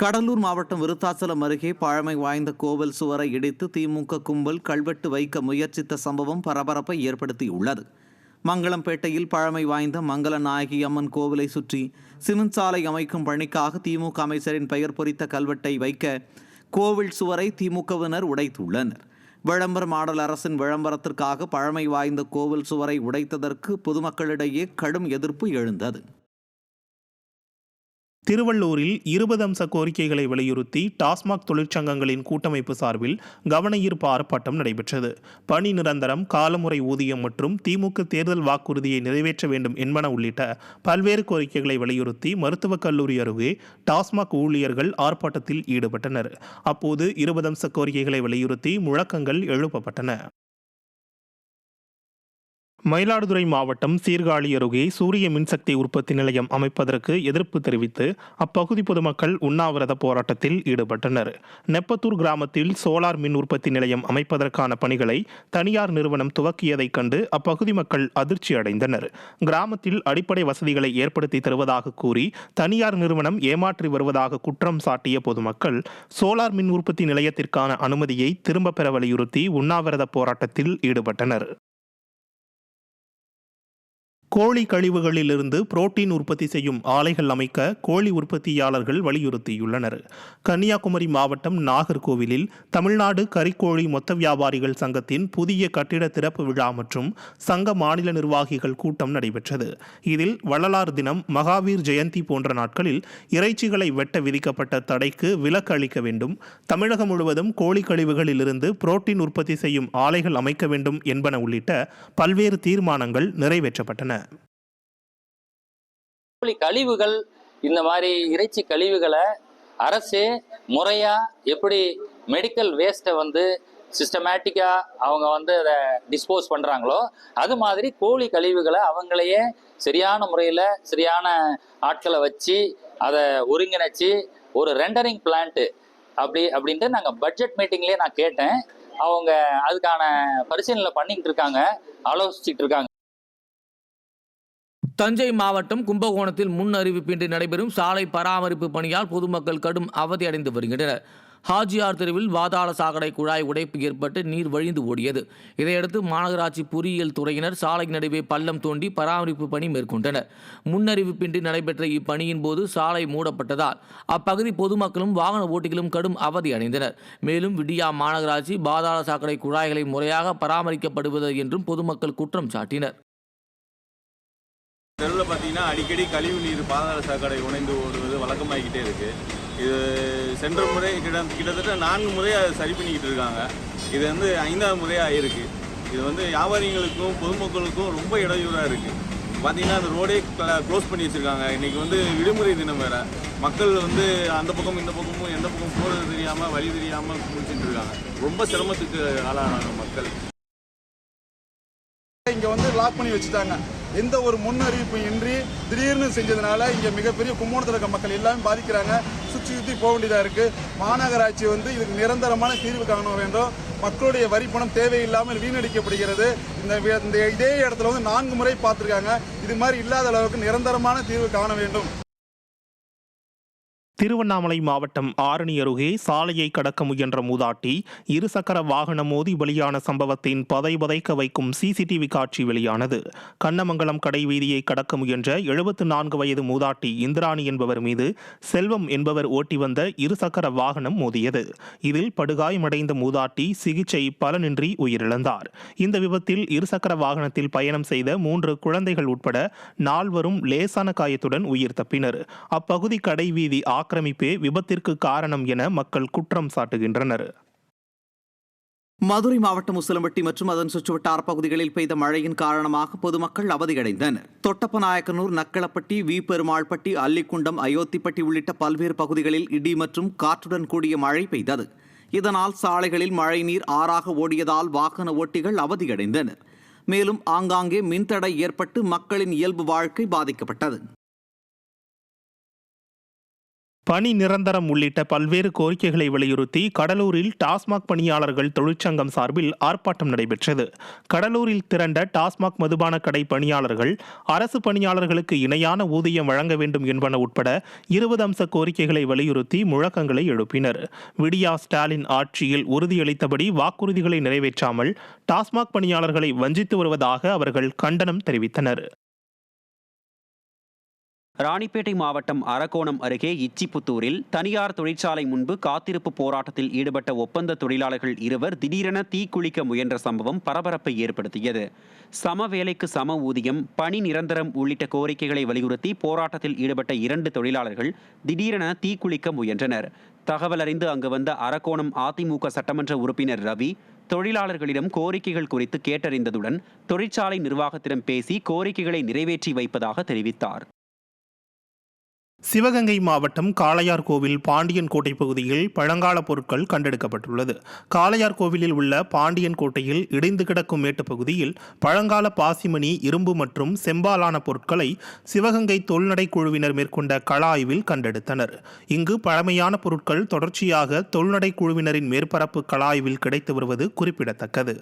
கடலூர் மாவட்டம் விருத்தாச்சலம் அருகே பழமை வாய்ந்த கோவில் சுவரை இடித்து திமுக கும்பல் கல்வெட்டு வைக்க முயற்சித்த சம்பவம் பரபரப்பை ஏற்படுத்தியுள்ளது. மங்களம்பேட்டையில் பழமை வாய்ந்த மங்களநாயகி அம்மன் கோவிலை சுற்றி சிமெண்ட் சாலை அமைக்கும் பணிக்காக திமுக அமைச்சரின் பெயர் பொறித்த கல்வெட்டை வைக்க கோவில் சுவரை திமுகவினர் உடைத்துள்ளனர். விளம்பர மாடல் அரசின் விளம்பரத்திற்காக பழமை வாய்ந்த கோவில் சுவரை உடைத்ததற்கு பொதுமக்களிடையே கடும் எதிர்ப்பு எழுந்தது. திருவள்ளூரில் 20 அம்ச கோரிக்கைகளை வலியுறுத்தி டாஸ்மாக் தொழிற்சங்கங்களின் கூட்டமைப்பு சார்பில் கவனஈர்ப்பு ஆர்ப்பாட்டம் நடைபெற்றது. பணி நிரந்தரம், காலமுறை ஊதியம் மற்றும் திமுக தேர்தல் வாக்குறுதியை நிறைவேற்ற வேண்டும் என்பன உள்ளிட்ட பல்வேறு கோரிக்கைகளை வலியுறுத்தி மருத்துவக் கல்லூரி அருகே டாஸ்மாக் ஊழியர்கள் ஆர்ப்பாட்டத்தில் ஈடுபட்டனர். அப்போது 20 அம்ச கோரிக்கைகளை வலியுறுத்தி முழக்கங்கள் எழுப்பப்பட்டன. மயிலாடுதுறை மாவட்டம் சீர்காழி அருகே சூரிய மின்சக்தி உற்பத்தி நிலையம் அமைப்பதற்கு எதிர்ப்பு தெரிவித்து அப்பகுதி பொதுமக்கள் உண்ணாவிரத போராட்டத்தில் ஈடுபட்டனர். நெப்பத்தூர் கிராமத்தில் சோலார் மின் உற்பத்தி நிலையம் அமைப்பதற்கான பணிகளை தனியார் நிறுவனம் துவக்கியதைக் கண்டு அப்பகுதி மக்கள் அதிர்ச்சி அடைந்தனர். கிராமத்தில் அடிப்படை வசதிகளை ஏற்படுத்தி தருவதாக கூறி தனியார் நிறுவனம் ஏமாற்றி வருவதாக குற்றம் சாட்டிய பொதுமக்கள் சோலார் மின் உற்பத்தி நிலையத்திற்கான அனுமதியை திரும்பப் பெற வலியுறுத்தி உண்ணாவிரத போராட்டத்தில் ஈடுபட்டனர். கோழி கழிவுகளிலிருந்து புரோட்டீன் உற்பத்தி செய்யும் ஆலைகள் அமைக்க கோழி உற்பத்தியாளர்கள் வலியுறுத்தியுள்ளனர். கன்னியாகுமரி மாவட்டம் நாகர்கோவிலில் தமிழ்நாடு கறிக்கோழி மொத்த வியாபாரிகள் சங்கத்தின் புதிய கட்டிட திறப்பு விழா மற்றும் சங்க மாநில நிர்வாகிகள் கூட்டம் நடைபெற்றது. இதில் வள்ளலார் தினம், மகாவீர் ஜெயந்தி போன்ற நாட்களில் இறைச்சிகளை வெட்ட விதிக்கப்பட்ட தடைக்கு விலக்கு அளிக்க வேண்டும், தமிழகம் முழுவதும் கோழி கழிவுகளிலிருந்து புரோட்டீன் உற்பத்தி செய்யும் ஆலைகள் அமைக்க வேண்டும் என்பன உள்ளிட்ட பல்வேறு தீர்மானங்கள் நிறைவேற்றப்பட்டன. கழிவுகள், இந்த மாதிரி இறைச்சி கழிவுகளை அரசு முறையா எப்படி மெடிக்கல் வேஸ்ட்டை சிஸ்டமேட்டிக்கா அவங்க அதை டிஸ்போஸ் பண்றாங்களோ அது மாதிரி கோழி கழிவுகளை அவங்களையே சரியான முறையில் சரியான ஆட்களை வச்சு அதை ஒருங்கிணைச்சு ஒரு ரெண்டரிங் பிளான்ட் அப்படின்ட்டு நாங்கள் பட்ஜெட் மீட்டிங்லேயே நான் கேட்டேன். அவங்க அதுக்கான பரிசீலனை பண்ணிக்கிட்டு இருக்காங்க, ஆலோசிச்சுட்டு இருக்காங்க. தஞ்சை மாவட்டம் கும்பகோணத்தில் முன் அறிவிப்பின்றி நடைபெறும் சாலை பராமரிப்பு பணியால் பொதுமக்கள் கடும் அவதியடைந்து வருகின்றனர். ஹாஜியார் தெருவில் வாதாள சாக்கடை குழாய் உடைப்பு ஏற்பட்டு நீர் வழிந்து ஓடியது. இதையடுத்து மாநகராட்சி பொறியியல் துறையினர் சாலை நடுவே பள்ளம் தோண்டி பராமரிப்பு பணி மேற்கொண்டனர். முன்னறிவிப்பின்றி நடைபெற்ற இப்பணியின் போது சாலை மூடப்பட்டதால் அப்பகுதி பொதுமக்களும் வாகன ஓட்டிகளும் கடும் அவதி அடைந்தனர். மேலும் விடியா மாநகராட்சி பாதாள சாக்கடை குழாய்களை முறையாக பராமரிக்கப்படுவது என்றும் பொதுமக்கள் குற்றம் சாட்டினர். தெருவில் பார்த்தீங்கன்னா அடிக்கடி கழிவு நீர் பாதாள சாக்கடை உடைந்து ஓடுவது வழக்கமாகிக்கிட்டே இருக்குது. இது சென்ற முறை கிட்டத்தட்ட 4 முறை அதை சரி பண்ணிக்கிட்டு இருக்காங்க. இது 5ஆவது முறையாக இருக்குது. இது வியாபாரிகளுக்கும் பொதுமக்களுக்கும் ரொம்ப இடையூறாக இருக்குது. பார்த்தீங்கன்னா அந்த ரோடே க்ளோஸ் பண்ணி வச்சுருக்காங்க. இன்றைக்கி விடுமுறை தினம் வேறு. மக்கள் அந்த பக்கம் இந்த பக்கமும் எந்த பக்கம் போகிறது தெரியாமல் வழி தெரியாமல் முடிச்சுட்டு இருக்காங்க. ரொம்ப சிரமத்துக்கு ஆளானாங்க மக்கள். இங்கே லாக் பண்ணி வச்சுட்டாங்க. எந்த ஒரு முன்னறிவிப்பு இன்றி திடீர்னு செஞ்சதுனால இங்கே மிகப்பெரிய கும்பகோணத்தில் இருக்க மக்கள் எல்லாமே பாதிக்கிறாங்க. சுற்றி போக வேண்டியதாக இருக்குது. மாநகராட்சி இதுக்கு நிரந்தரமான தீர்வு காண வேண்டும். மக்களுடைய வரி பணம் தேவையில்லாமல் வீணடிக்கப்படுகிறது. இதே இடத்துல 4 முறை பார்த்துருக்காங்க. இது மாதிரி இல்லாத அளவுக்கு நிரந்தரமான தீர்வு காண வேண்டும். திருவண்ணாமலை மாவட்டம் ஆரணி அருகே சாலையை கடக்க முயன்ற மூதாட்டி இருசக்கர வாகனம் மோதி பலியான சம்பவத்தின் பதைபதைக்க வைக்கும் சிசிடிவி காட்சி வெளியானது. கண்ணமங்கலம் கடை வீதியை கடக்க முயன்ற 74 வயது மூதாட்டி இந்திராணி என்பவர் மீது செல்வம் என்பவர் ஓட்டி வந்த இருசக்கர வாகனம் மோதியது. இதில் படுகாயமடைந்த மூதாட்டி சிகிச்சை பலனின்றி உயிரிழந்தார். இந்த விபத்தில் இருசக்கர வாகனத்தில் பயணம் செய்த 3 குழந்தைகள் உட்பட 4வரும் லேசான காயத்துடன் உயிர் தப்பினர். அப்பகுதி கடை வீதி ஆக்கிரமிப்பே விபத்திற்கு காரணம் என மக்கள் குற்றம் சாட்டுகின்றனர். மதுரை மாவட்டம் உசிலம்பட்டி மற்றும் அதன் சுற்றுவட்டார பகுதிகளில் பெய்த மழையின் காரணமாக பொதுமக்கள் அவதியடைந்தனர். தொட்டப்பநாயக்கனூர், நக்களப்பட்டி, வீபெருமாள்பட்டி, அல்லிக்குண்டம், அயோத்திப்பட்டி உள்ளிட்ட பல்வேறு பகுதிகளில் இடி மற்றும் காற்றுடன் கூடிய மழை பெய்தது. இதனால் சாலைகளில் மழைநீர் ஆறாக ஓடியதால் வாகன ஓட்டிகள் அவதியடைந்தனர். மேலும் ஆங்காங்கே மின்தடை ஏற்பட்டு மக்களின் இயல்பு வாழ்க்கை பாதிக்கப்பட்டது. பணி நிரந்தரம் உள்ளிட்ட பல்வேறு கோரிக்கைகளை வலியுறுத்தி கடலூரில் டாஸ்மாக் பணியாளர்கள் தொழிற்சங்கம் சார்பில் ஆர்ப்பாட்டம் நடைபெற்றது. கடலூரில் திரண்ட டாஸ்மாக் மதுபான கடை பணியாளர்கள் அரசு பணியாளர்களுக்கு இணையான ஊதியம் வழங்க வேண்டும் என்பன உட்பட 20 அம்ச கோரிக்கைகளை வலியுறுத்தி முழக்கங்களை எழுப்பினர். விடியா ஸ்டாலின் ஆட்சியில் உறுதியளித்தபடி வாக்குறுதிகளை நிறைவேற்றாமல் டாஸ்மாக் பணியாளர்களை வஞ்சித்து வருவதாக அவர்கள் கண்டனம் தெரிவித்தனர். ராணிப்பேட்டை மாவட்டம் அரக்கோணம் அருகே இச்சிப்புத்தூரில் தனியார் தொழிற்சாலை முன்பு காத்திருப்பு போராட்டத்தில் ஈடுபட்ட ஒப்பந்த தொழிலாளர்கள் 2 திடீரென தீக்குளிக்க முயன்ற சம்பவம் பரபரப்பை ஏற்படுத்தியது. சம வேலைக்கு சம ஊதியம், பணி நிரந்தரம் உள்ளிட்ட கோரிக்கைகளை வலியுறுத்தி போராட்டத்தில் ஈடுபட்ட 2 தொழிலாளர்கள் திடீரென தீக்குளிக்க முயன்றனர். தகவல் அறிந்து அங்கு வந்த அரக்கோணம் அதிமுக சட்டமன்ற உறுப்பினர் ரவி தொழிலாளர்களிடம் கோரிக்கைகள் குறித்து கேட்டறிந்ததுடன் தொழிற்சாலை நிர்வாகத்திடம் பேசி கோரிக்கைகளை நிறைவேற்றி வைப்பதாக தெரிவித்தார். சிவகங்கை மாவட்டம் காளையார்கோவில் பாண்டியன் கோட்டை பகுதியில் பழங்கால பொருட்கள் கண்டெடுக்கப்பட்டுள்ளது. காளையார்கோவிலில் உள்ள பாண்டியன் கோட்டையில் இடிந்து கிடக்கும் மேட்டுப் பகுதியில் பழங்கால பாசிமணி, இரும்பு மற்றும் செம்பாலான பொருட்களை சிவகங்கை தொல்நடை குழுவினர் மேற்கொண்ட கள ஆய்வில் கண்டெடுத்தனர். இங்கு பழமையான பொருட்கள் தொடர்ச்சியாக தொல்நடை குழுவினரின் மேற்பரப்பு கள ஆய்வில் கிடைத்து வருவது குறிப்பிடத்தக்கது.